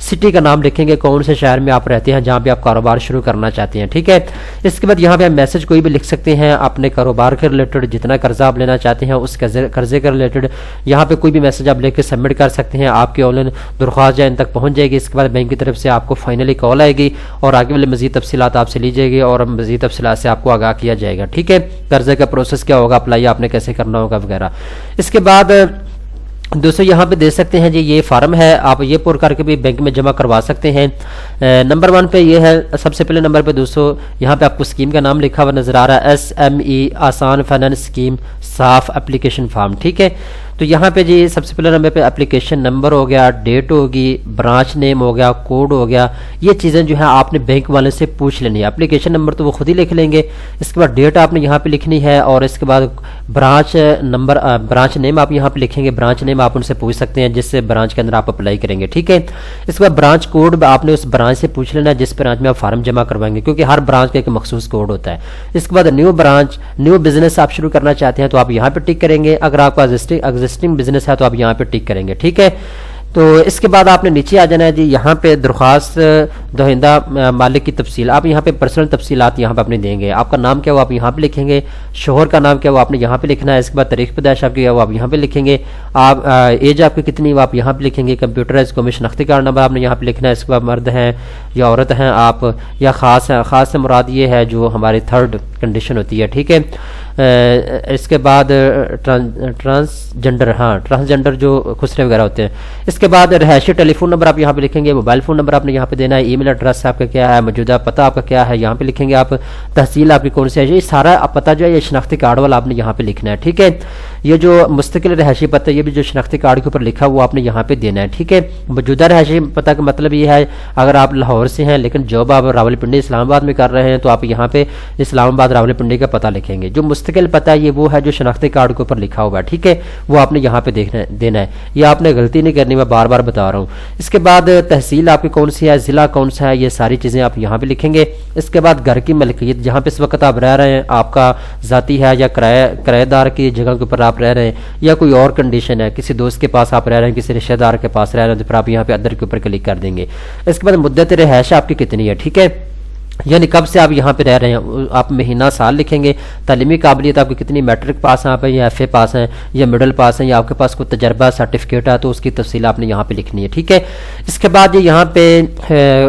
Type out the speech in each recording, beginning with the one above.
City کا نام لکھیں گے, کون سے شہر میں آپ رہتے ہیں جہاں پہ آپ کاروبار شروع کرنا چاہتے ہیں. ٹھیک ہے, اس کے بعد یہاں پہ آپ میسج کوئی بھی لکھ سکتے ہیں اپنے کاروبار کے ریلیٹڈ, جتنا قرضہ آپ لینا چاہتے ہیں اس قرضے کے ریلیٹڈ یہاں پہ کوئی بھی میسج آپ لے کے سبمٹ کر سکتے ہیں. آپ کی آن لائن درخواست جو ان تک پہنچ جائے گی. اس کے بعد بینک کی طرف سے آپ کو فائنلی کال آئے گی اور آگے والے مزید تفصیلات آپ سے لی جائے گی اور مزید تفصیلات سے آپ کو آگاہ کیا جائے گا. ٹھیک ہے, قرضے کا پروسیس کیا ہوگا, اپلائی آپ نے کیسے کرنا ہوگا وغیرہ. اس کے بعد دوستو یہاں پہ دیکھ سکتے ہیں جی یہ فارم ہے, آپ یہ پر کر کے بھی بینک میں جمع کروا سکتے ہیں. نمبر 1 پہ یہ ہے, سب سے پہلے نمبر پہ دوستو یہاں پہ آپ کو اسکیم کا نام لکھا ہوا نظر آ رہا ہے, SME آسان فائنانس اسکیم صاف اپلیکیشن فارم. ٹھیک ہے, تو یہاں پہ جی سب سے پہلے نمبر پہ اپلیکیشن نمبر ہو گیا, ڈیٹ ہوگی, برانچ نیم ہو گیا, کوڈ ہو گیا. یہ چیزیں جو ہیں آپ نے بینک والے سے پوچھ لینی ہے. اپلیکیشن نمبر تو وہ خود ہی لکھ لیں گے, اس کے بعد ڈیٹ آپ نے یہاں پہ لکھنی ہے اور اس کے بعد برانچ نمبر, برانچ نیم آپ یہاں پہ لکھیں گے. برانچ نیم آپ ان سے پوچھ سکتے ہیں جس سے برانچ کے اندر آپ اپلائی کریں گے. ٹھیک ہے, اس کے بعد برانچ کوڈ آپ نے اس برانچ سے پوچھ لینا ہے جس برانچ میں آپ فارم جمع کروائیں گے, کیونکہ ہر برانچ کا ایک مخصوص کوڈ ہوتا ہے. اس کے بعد نیو برانچ, نیو بزنس آپ شروع کرنا چاہتے ہیں تو آپ یہاں پہ ٹک کریں گے. اگر آپ کا ایگزسٹنگ بزنس ہے تو آپ یہاں پہ ٹک کریں گے. ٹھیک ہے, تو اس کے بعد آپ نے نیچے آ جانا ہے جی. یہاں پہ درخواست دہندہ مالک کی تفصیل آپ یہاں پہ پرسنل تفصیلات یہاں پہ اپنے دیں گے. آپ کا نام کیا وہ آپ یہاں پہ لکھیں گے, شوہر کا نام کیا وہ آپ نے یہاں پہ لکھنا ہے. اس کے بعد تاریخ پیدائش آپ کی وہ آپ یہاں پہ لکھیں گے. آپ ایج آپ کی کتنی وہ آپ یہاں پہ لکھیں گے. کمپیوٹرائز قومی شناختی کارڈ نمبر آپ نے یہاں پہ لکھنا ہے. اس کے بعد مرد ہیں یا عورت ہیں آپ یا خاص ہیں. خاص سے مراد یہ ہے جو ہماری 3rd کنڈیشن ہوتی ہے. ٹھیک ہے, اس کے بعد ٹرانسجنڈر, ہاں ٹرانسجنڈر جو خسرے وغیرہ ہوتے ہیں. اس کے بعد رہائشی ٹیلی فون نمبر آپ یہاں پہ لکھیں گے. موبائل فون نمبر آپ نے یہاں پہ دینا ہے. ای میل ایڈریس آپ کا کیا ہے, موجودہ پتہ آپ کا کیا ہے یہاں پہ لکھیں گے. آپ تحصیل آپ کی کون سی ہے, یہ سارا پتہ جو ہے یہ شناختی کارڈ والا آپ نے یہاں پہ لکھنا ہے. ٹھیک ہے, یہ جو مستقل رہائشی پتہ یہ بھی جو شناختی کارڈ کے اوپر لکھا وہ آپ نے یہاں پہ دینا ہے. ٹھیک ہے, موجودہ رہائشی پتہ کا مطلب یہ ہے اگر آپ لاہور سے ہیں لیکن جاب آپ راولپنڈی اسلام آباد میں کر رہے ہیں تو آپ یہاں پہ اسلام آباد راولپنڈی کا پتہ لکھیں گے. جو مستقل پتہ یہ وہ ہے جو شناختی کارڈ کے اوپر لکھا ہوا ہے. ٹھیک ہے, وہ آپ نے یہاں پہ دینا ہے. یہ آپ نے غلطی نہیں کرنی, میں بار بار بتا رہا ہوں. اس کے بعد تحصیل آپ کی کون سی ہے, ضلع کون سا ہے, یہ ساری چیزیں آپ یہاں پہ لکھیں گے. اس کے بعد گھر کی ملکیت جہاں پہ اس وقت آپ رہ رہے ہیں آپ کا ذاتی ہے یا کرایہ دار کی جگہ کے اوپر آپ رہ رہے ہیں یا کوئی اور کنڈیشن ہے, کسی دوست کے پاس آپ رہ رہے ہیں, کسی رشتہ دار کے پاس رہ رہے ہیں تو پھر آپ یہاں پہ ادر کے اوپر کلک کر دیں گے. اس کے بعد مدت رہائش آپ کی کتنی ہے. ٹھیک ہے, یعنی کب سے آپ یہاں پہ رہ رہے ہیں, آپ مہینہ سال لکھیں گے. تعلیمی قابلیت آپ کی کتنی, میٹرک پاس ہیں آپ یا ایف اے پاس ہیں یا مڈل پاس ہیں یا آپ کے پاس کوئی تجربہ سرٹیفکیٹ ہے تو اس کی تفصیل آپ نے یہاں پہ لکھنی ہے. ٹھیک ہے, اس کے بعد یہاں پہ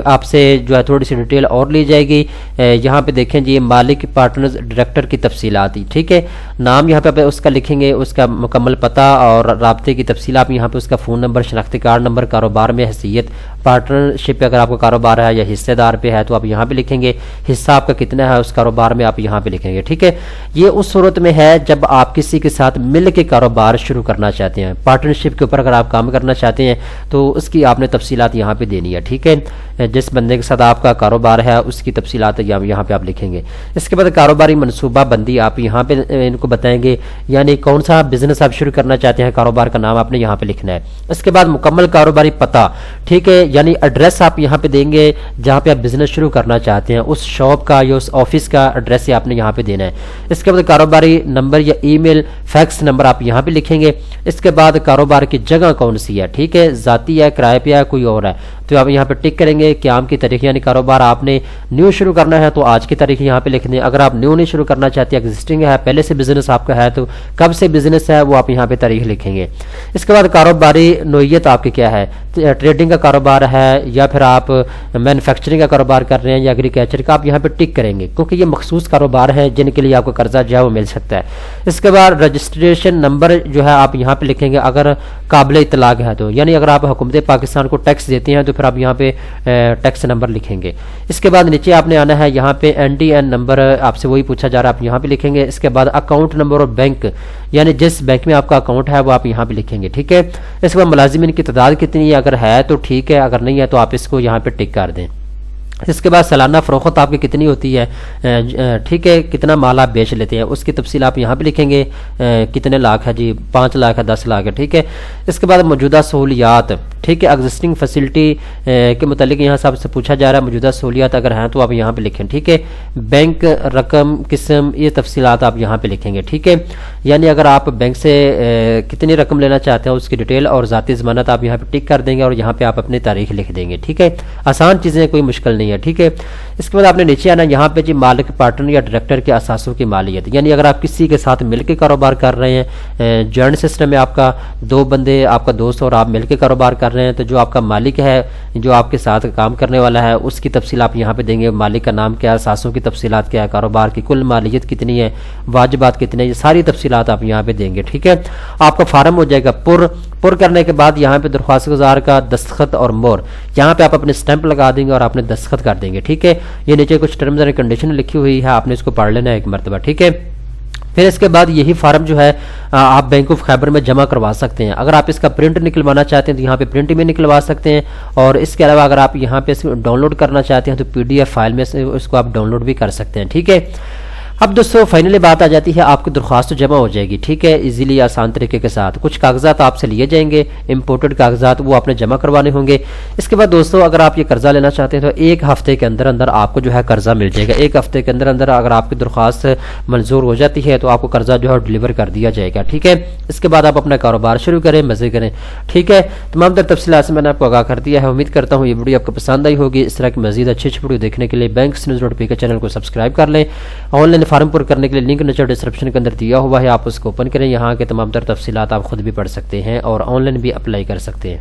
آپ سے جو ہے تھوڑی سی ڈیٹیل اور لی جائے گی. یہاں پہ دیکھیں جی مالک, پارٹنرز, ڈائریکٹر کی تفصیلات. ٹھیک ہے, نام یہاں پہ اس کا لکھیں گے, اس کا مکمل پتہ اور رابطے کی تفصیل آپ یہاں پہ, اس کا فون نمبر, شناختی کارڈ نمبر, کاروبار میں حیثیت, پارٹنرشپ پہ اگر آپ کا کاروبار ہے یا حصے دار پہ ہے تو آپ یہاں پہ لکھیں گے. حصہ آپ کا کتنا ہے اس کاروبار میں آپ یہاں پہ لکھیں گے. ٹھیک ہے, یہ اس صورت میں ہے جب آپ کسی کے ساتھ مل کے کاروبار شروع کرنا چاہتے ہیں. پارٹنرشپ کے اوپر اگر آپ کام کرنا چاہتے ہیں تو اس کی آپ نے تفصیلات یہاں پہ دینی ہے. ٹھیک ہے, جس بندے کے ساتھ آپ کا کاروبار ہے اس کی تفصیلات یہاں پہ آپ لکھیں گے. اس کے بعد کاروباری منصوبہ بندی آپ یہاں پہ ان کو بتائیں گے, یعنی کون سا بزنس آپ شروع کرنا چاہتے ہیں, کاروبار کا نام آپ نے یہاں پہ لکھنا ہے. اس کے بعد مکمل کاروباری پتہ. ٹھیک ہے, یعنی ایڈریس آپ یہاں پہ دیں گے جہاں پہ آپ بزنس شروع کرنا چاہتے ہیں, اس شاپ کا یا اس آفس کا ایڈریس آپ نے یہاں پہ دینا ہے. اس کے بعد کاروباری نمبر یا ای میل, فیکس نمبر آپ یہاں پہ لکھیں گے. اس کے بعد کاروبار کی جگہ کون سی ہے. ٹھیک ہے, ذاتی ہے, کرائے پہ ہے, کوئی اور ہے تو آپ یہاں پہ ٹک کریں گے. قیام کی تاریخ, یعنی کاروبار آپ نے نیو شروع کرنا ہے تو آج کی تاریخ یہاں پہ لکھ دیں. اگر آپ نیو نہیں شروع کرنا چاہتے, ایگزسٹنگ ہے, پہلے سے بزنس آپ کا ہے تو کب سے بزنس ہے وہ آپ یہاں پہ تاریخ لکھیں گے. اس کے بعد کاروباری نوعیت آپ کی کیا ہے, ٹریڈنگ کا کاروبار ہے یا پھر آپ مینوفیکچرنگ کا کاروبار کر رہے ہیں یا ایگریکلچر کا, آپ یہاں پہ ٹک کریں گے کیونکہ یہ مخصوص کاروبار ہیں جن کے لیے آپ کو قرضہ جو ہے وہ مل سکتا ہے. اس کے بعد رجسٹریشن نمبر جو ہے آپ یہاں پہ لکھیں گے اگر قابل اطلاق ہے تو, یعنی اگر آپ حکومت پاکستان کو ٹیکس دیتے ہیں تو پھر آپ یہاں پہ ٹیکس نمبر لکھیں گے. اس کے بعد نیچے آپ نے آنا ہے, یہاں پہ NDN نمبر آپ سے وہی پوچھا جا رہا ہے, آپ یہاں پہ لکھیں گے. اس کے بعد اکاؤنٹ نمبر اور بینک, یعنی جس بینک میں آپ کا اکاؤنٹ ہے وہ آپ یہاں پہ لکھیں گے. ٹھیک ہے, اس کے بعد ملازمین کی تعداد کتنی ہے, اگر ہے تو ٹھیک ہے, اگر نہیں ہے تو آپ اس کو یہاں پہ ٹک کر دیں. اس کے بعد سالانہ فروخت آپ کی کتنی ہوتی ہے. ٹھیک ہے, کتنا مال آپ بیچ لیتے ہیں اس کی تفصیل آپ یہاں پہ لکھیں گے. کتنے لاکھ ہے جی, 5 لاکھ ہے, 10 لاکھ ہے. ٹھیک ہے, اس کے بعد موجودہ سہولیات, ٹھیک ہے، ایگزسٹنگ فیسلٹی کے متعلق یہاں سے آپ سے پوچھا جا رہا ہے، موجودہ سہولیات اگر ہیں تو آپ یہاں پہ لکھیں، ٹھیک ہے، بینک رقم قسم یہ تفصیلات آپ یہاں پہ لکھیں گے، ٹھیک ہے، یعنی اگر آپ بینک سے کتنی رقم لینا چاہتے ہیں اس کی ڈیٹیل اور ذاتی ضمانت آپ یہاں پہ ٹک کر دیں گے اور یہاں پہ آپ اپنی تاریخ لکھ دیں گے، ٹھیک ہے، آسان چیزیں، کوئی مشکل نہیں ہے، ٹھیک ہے۔ اس کے بعد آپ نے نیچے آنا، یہاں پہ جی مالک، پارٹنر یا ڈائریکٹر کے اثاثوں کی مالیت، یعنی اگر آپ کسی کے ساتھ مل کے کاروبار کر رہے ہیں، جوائنٹ سسٹم ہے آپ کا، دو بندے آپ کا دوست اور آپ مل کے کاروبار کر رہے ہیں، تو جو آپ کا مالک ہے جو آپ کے ساتھ کام کرنے والا ہے اس کی تفصیل آپ یہاں پہ دیں گے، مالک کا نام کیا ہے، اثاثوں کی تفصیلات کیا ہے، کاروبار کی کل مالیت کتنی ہے، واجبات کتنے ہیں، یہ ساری تفصیلات آپ یہاں پہ دیں گے، ٹھیک ہے۔ آپ کا فارم ہو جائے گا پر کرنے کے بعد یہاں پہ درخواست گزار کا دستخط اور مور، یہاں پہ آپ اپنے سٹیمپ لگا دیں گے اور آپ نے دستخط کر دیں گے، ٹھیک ہے۔ یہ نیچے کچھ ٹرمز اینڈ کنڈیشن لکھی ہوئی ہے، آپ نے اس کو پڑھ لینا ہے ایک مرتبہ، ٹھیک ہے۔ پھر اس کے بعد یہی فارم جو ہے آپ بینک آف خیبر میں جمع کروا سکتے ہیں، اگر آپ اس کا پرنٹ نکلوانا چاہتے ہیں تو یہاں پہ پرنٹ میں نکلوا سکتے ہیں، اور اس کے علاوہ اگر آپ یہاں پہ ڈاؤن لوڈ کرنا چاہتے ہیں تو PDF فائل میں اس کو آپ ڈاؤن لوڈ بھی کر سکتے ہیں، ٹھیک ہے۔ اب دوستو فائنلی بات آ جاتی ہے، آپ کی درخواست جمع ہو جائے گی، ٹھیک ہے، ایزیلی آسان طریقے کے ساتھ، کچھ کاغذات آپ سے لیے جائیں گے، امپورٹڈ کاغذات، وہ آپ نے جمع کروانے ہوں گے۔ اس کے بعد دوستو اگر آپ یہ قرضہ لینا چاہتے ہیں تو ایک ہفتے کے اندر اندر آپ کو جو ہے قرضہ مل جائے گا، ایک ہفتے کے اندر اندر اگر آپ کی درخواست منظور ہو جاتی ہے تو آپ کو قرضہ جو ہے ڈیلیور کر دیا جائے گا، ٹھیک ہے۔ اس کے بعد آپ اپنا کاروبار شروع کریں، مزے کریں، ٹھیک ہے۔ تمام تر تفصیلات سے میں نے آپ کو آگاہ کر دیا ہے، امید کرتا ہوں یہ ویڈیو آپ کو پسند آئی ہوگی۔ اس طرح کی مزید اچھی ویڈیو دیکھنے کے لیے بینکس نیوز ڈاٹ پی کے چینل کو سبسکرائب کر لیں، آن لائن فارم پر کرنے کے لیے لنک نیچے ڈسکرپشن کے اندر دیا ہوا ہے، آپ اس کو اوپن کریں، یہاں کے تمام تر تفصیلات آپ خود بھی پڑھ سکتے ہیں اور آن لائن بھی اپلائی کر سکتے ہیں۔